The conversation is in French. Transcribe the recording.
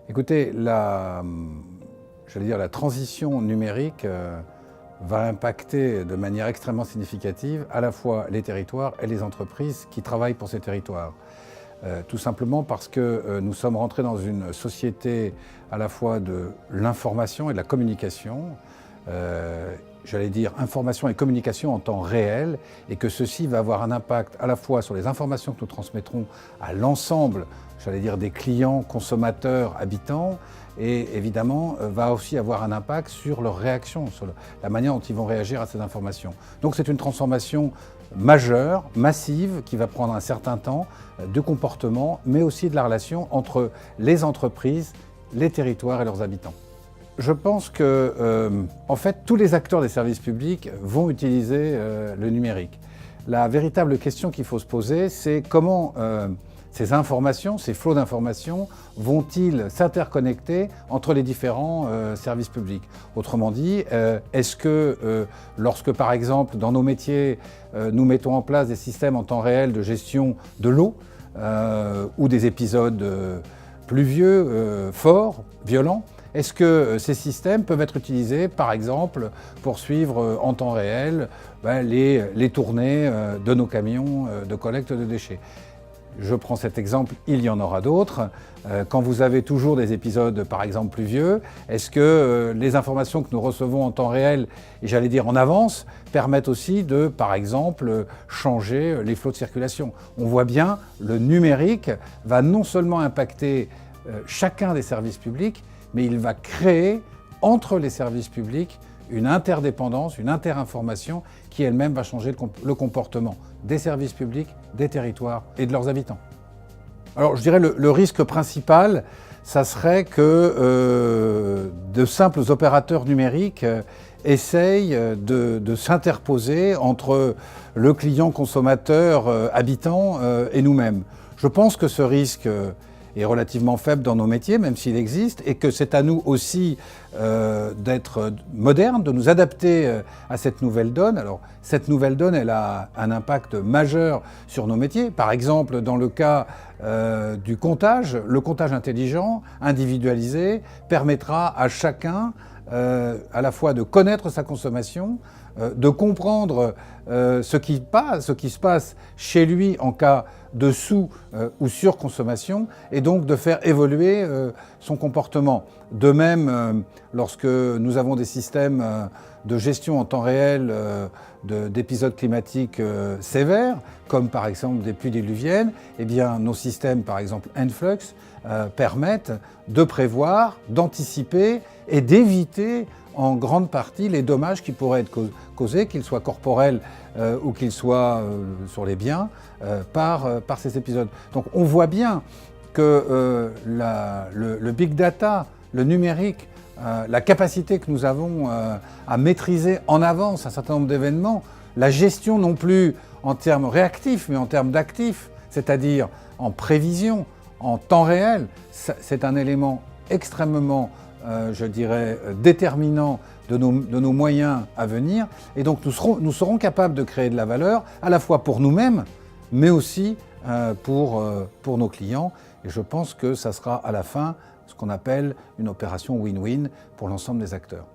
Écoutez, la transition numérique va impacter de manière extrêmement significative à la fois les territoires et les entreprises qui travaillent pour ces territoires. Tout simplement parce que nous sommes rentrés dans une société à la fois de l'information et de la communication, information et communication en temps réel, et que ceci va avoir un impact à la fois sur les informations que nous transmettrons à l'ensemble, des clients, consommateurs, habitants, et évidemment va aussi avoir un impact sur leur réaction, sur la manière dont ils vont réagir à ces informations. Donc c'est une transformation majeure, massive, qui va prendre un certain temps de comportement, mais aussi de la relation entre les entreprises, les territoires et leurs habitants. Je pense que, en fait, tous les acteurs des services publics vont utiliser le numérique. La véritable question qu'il faut se poser, c'est comment ces informations, ces flots d'informations, vont-ils s'interconnecter entre les différents services publics? Autrement dit, est-ce que lorsque, par exemple, dans nos métiers, nous mettons en place des systèmes en temps réel de gestion de l'eau ou des épisodes pluvieux, forts, violents, est-ce que ces systèmes peuvent être utilisés, par exemple, pour suivre en temps réel les tournées de nos camions de collecte de déchets? Je prends cet exemple, il y en aura d'autres. Quand vous avez toujours des épisodes, par exemple, pluvieux, est-ce que les informations que nous recevons en temps réel, et en avance, permettent aussi de, par exemple, changer les flots de circulation? On voit bien, le numérique va non seulement impacter chacun des services publics, mais il va créer entre les services publics une interdépendance, une interinformation qui elle-même va changer le comportement des services publics, des territoires et de leurs habitants. Alors je dirais le risque principal, ça serait que de simples opérateurs numériques essayent de s'interposer entre le client consommateur habitant et nous-mêmes. Je pense que ce risque est relativement faible dans nos métiers, même s'il existe, et que c'est à nous aussi d'être modernes, de nous adapter à cette nouvelle donne. Alors, cette nouvelle donne, elle a un impact majeur sur nos métiers. Par exemple, dans le cas du comptage, le comptage intelligent, individualisé, permettra à chacun à la fois de connaître sa consommation, de comprendre ce qui se passe chez lui en cas de sous- ou surconsommation, et donc de faire évoluer son comportement. De même, lorsque nous avons des systèmes de gestion en temps réel d'épisodes climatiques sévères, comme par exemple des pluies diluviennes, eh bien nos systèmes, par exemple Enflux, permettent de prévoir, d'anticiper et d'éviter en grande partie les dommages qui pourraient être causés, qu'ils soient corporels ou qu'ils soient sur les biens, par ces épisodes. Donc on voit bien que le big data, le numérique, la capacité que nous avons à maîtriser en avance un certain nombre d'événements, la gestion non plus en termes réactifs, mais en termes d'actifs, c'est-à-dire en prévision, en temps réel, c'est un élément extrêmement déterminant de nos moyens à venir. Et donc nous serons capables de créer de la valeur, à la fois pour nous-mêmes, mais aussi pour nos clients. Et je pense que ça sera à la fin ce qu'on appelle une opération win-win pour l'ensemble des acteurs.